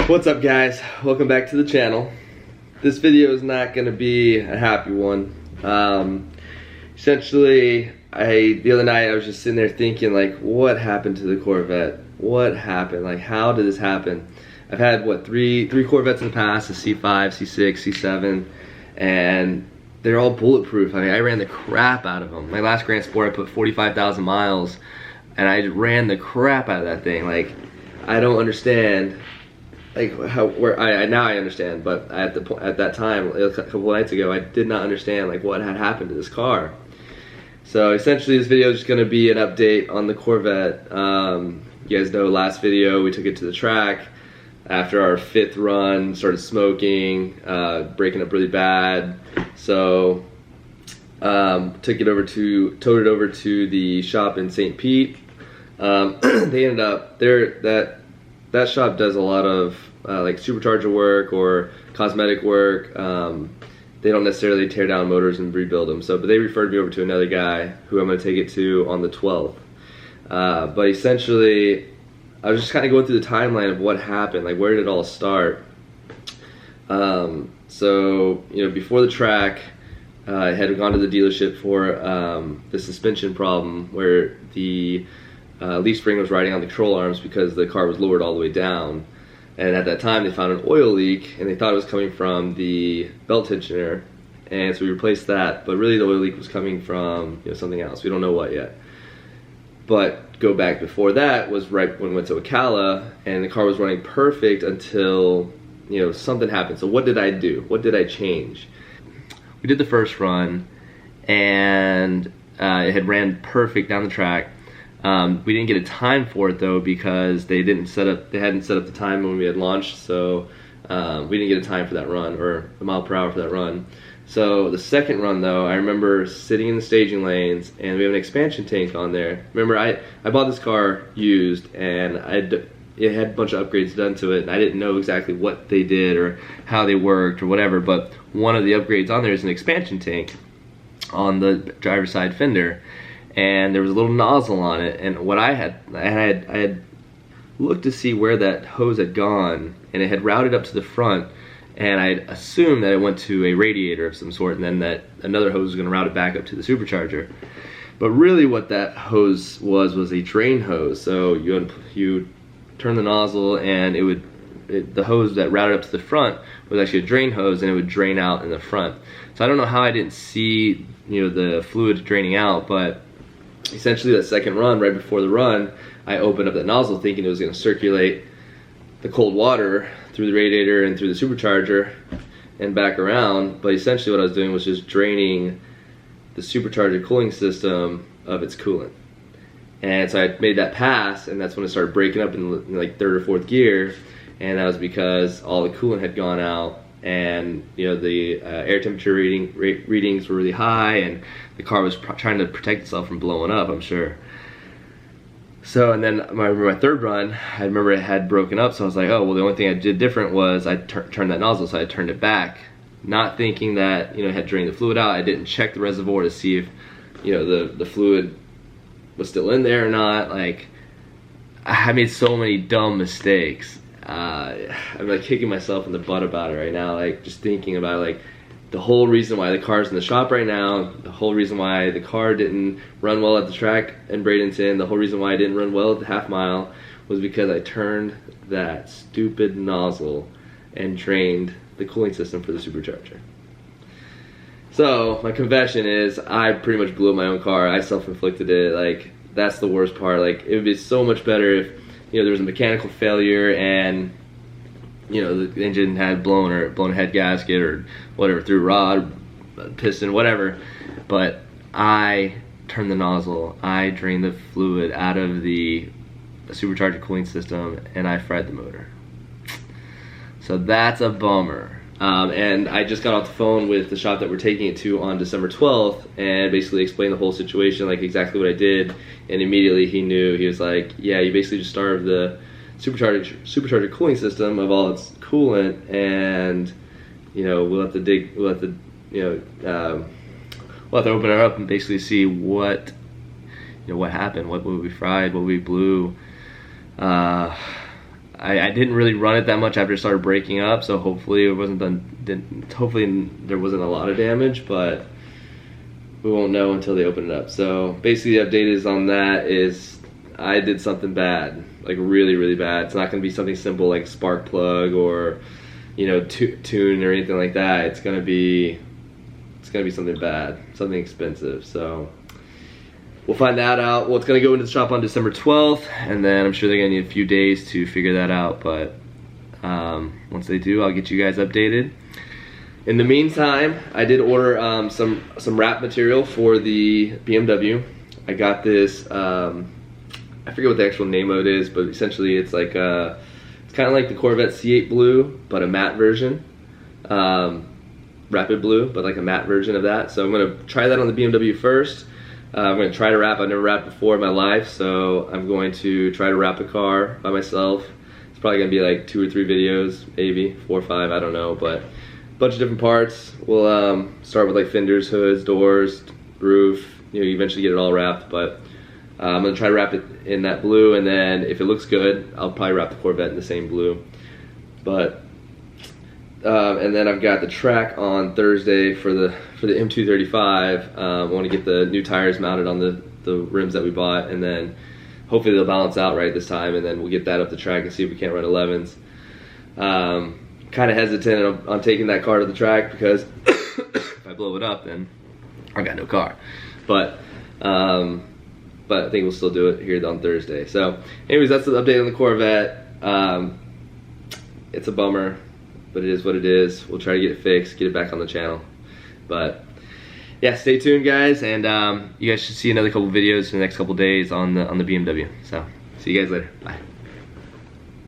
What's up, guys? Welcome back to the channel. This video is not going to be a happy one. Essentially, the other night I was just sitting there thinking, like, what happened to the Corvette? What happened? Like, how did this happen? I've had, what, three Corvettes in the past, a C5, C6, C7, and they're all bulletproof. I mean, I ran the crap out of them. My last Grand Sport, I put 45,000 miles, and I ran the crap out of that thing. Like, I don't understand. Like now I understand, but at that time, a couple of nights ago, I did not understand like what had happened to this car. So essentially, this video is just going to be an update on the Corvette. You guys know last video we took it to the track. After our 5th run, started smoking, breaking up really bad. So towed it over to the shop in St. Pete. They ended up that shop does a lot of like supercharger work or cosmetic work. They don't necessarily tear down motors and rebuild them. But they referred me over to another guy who I'm going to take it to on the 12th. But essentially, I was just kind of going through the timeline of what happened, like where did it all start. So before the track, I had gone to the dealership for the suspension problem where the leaf spring was riding on the control arms because the car was lowered all the way down, and at that time they found an oil leak and they thought it was coming from the belt tensioner, and so we replaced that, but really the oil leak was coming from something else. We don't know what yet. But go back before that was right when we went to Ocala, and the car was running perfect until something happened. So what did I do? What did I change? We did the first run and it had ran perfect down the track. We didn't get a time for it though because they hadn't set up the time when we had launched, so we didn't get a time for that run or a mile per hour for that run. So the second run though, I remember sitting in the staging lanes and we have an expansion tank on there. Remember, I bought this car used and it had a bunch of upgrades done to it, and I didn't know exactly what they did or how they worked or whatever, but one of the upgrades on there is an expansion tank on the driver's side fender. And there was a little nozzle on it, and what I had looked to see where that hose had gone, and it had routed up to the front, and I assumed that it went to a radiator of some sort, and then that another hose was going to route it back up to the supercharger. But really what that hose was a drain hose. So you turn the nozzle, and the hose that routed up to the front was actually a drain hose, and it would drain out in the front. So I don't know how I didn't see the fluid draining out, but essentially that second run, right before the run, I opened up that nozzle thinking it was going to circulate the cold water through the radiator and through the supercharger and back around, but essentially what I was doing was just draining the supercharger cooling system of its coolant. And so I made that pass, and that's when it started breaking up in like 3rd or 4th gear, and that was because all the coolant had gone out, and the air temperature readings were really high, and the car was trying to protect itself from blowing up, I'm sure. So, and then my 3rd run, I remember it had broken up, so I was like, oh, well, the only thing I did different was I turned that nozzle, so I turned it back, not thinking that it had drained the fluid out. I didn't check the reservoir to see if the fluid was still in there or not. Like, I made so many dumb mistakes. I'm like kicking myself in the butt about it right now, like just thinking about like the whole reason why the car's in the shop right now, the whole reason why the car didn't run well at the track in Bradenton, the whole reason why I didn't run well at the half mile was because I turned that stupid nozzle and drained the cooling system for the supercharger. So my confession is I pretty much blew up my own car. I self-inflicted it. Like, that's the worst part. Like, it would be so much better if there was a mechanical failure and the engine had blown a head gasket or whatever, through rod, piston, whatever. But I turned the nozzle, I drained the fluid out of the supercharger cooling system, and I fried the motor. So that's a bummer. And I just got off the phone with the shop that we're taking it to on December 12th and basically explained the whole situation, like exactly what I did, and immediately he knew. He was like, yeah, you basically just starved the supercharger cooling system of all its coolant, and we'll have to open it up and basically see what what happened, what we fried, what we blew. I didn't really run it that much after it started breaking up, so hopefully it wasn't done. Hopefully there wasn't a lot of damage, but we won't know until they open it up. So basically, the update is on that is I did something bad, like really, really bad. It's not going to be something simple like spark plug or, you know, tune or anything like that. It's gonna be something bad, something expensive. So we'll find that out. Well, it's gonna go into the shop on December 12th, and then I'm sure they're gonna need a few days to figure that out. But once they do, I'll get you guys updated. In the meantime, I did order some wrap material for the BMW. I got this. I forget what the actual name of it is, but essentially it's like it's kind of like the Corvette C8 blue, but a matte version. Rapid blue, but like a matte version of that. So I'm gonna try that on the BMW first. I'm gonna try to wrap. I've never wrapped before in my life, so I'm going to try to wrap a car by myself. It's probably gonna be like 2 or 3 videos, maybe 4 or 5, I don't know, but a bunch of different parts. We'll start with like fenders, hoods, doors, roof. You know, you eventually get it all wrapped, but I'm gonna try to wrap it in that blue, and then if it looks good, I'll probably wrap the Corvette in the same blue. But and then I've got the track on Thursday for the M235. I want to get the new tires mounted on the rims that we bought, and then hopefully they'll balance out right this time, and then we'll get that up the track and see if we can't run 11s. Kind of hesitant on taking that car to the track because if I blow it up, then I got no car. But I think we'll still do it here on Thursday. So anyways, that's the update on the Corvette. It's a bummer, but it is what it is. We'll try to get it fixed, get it back on the channel. But yeah, stay tuned, guys, and you guys should see another couple videos in the next couple days on the BMW. So see you guys later. Bye.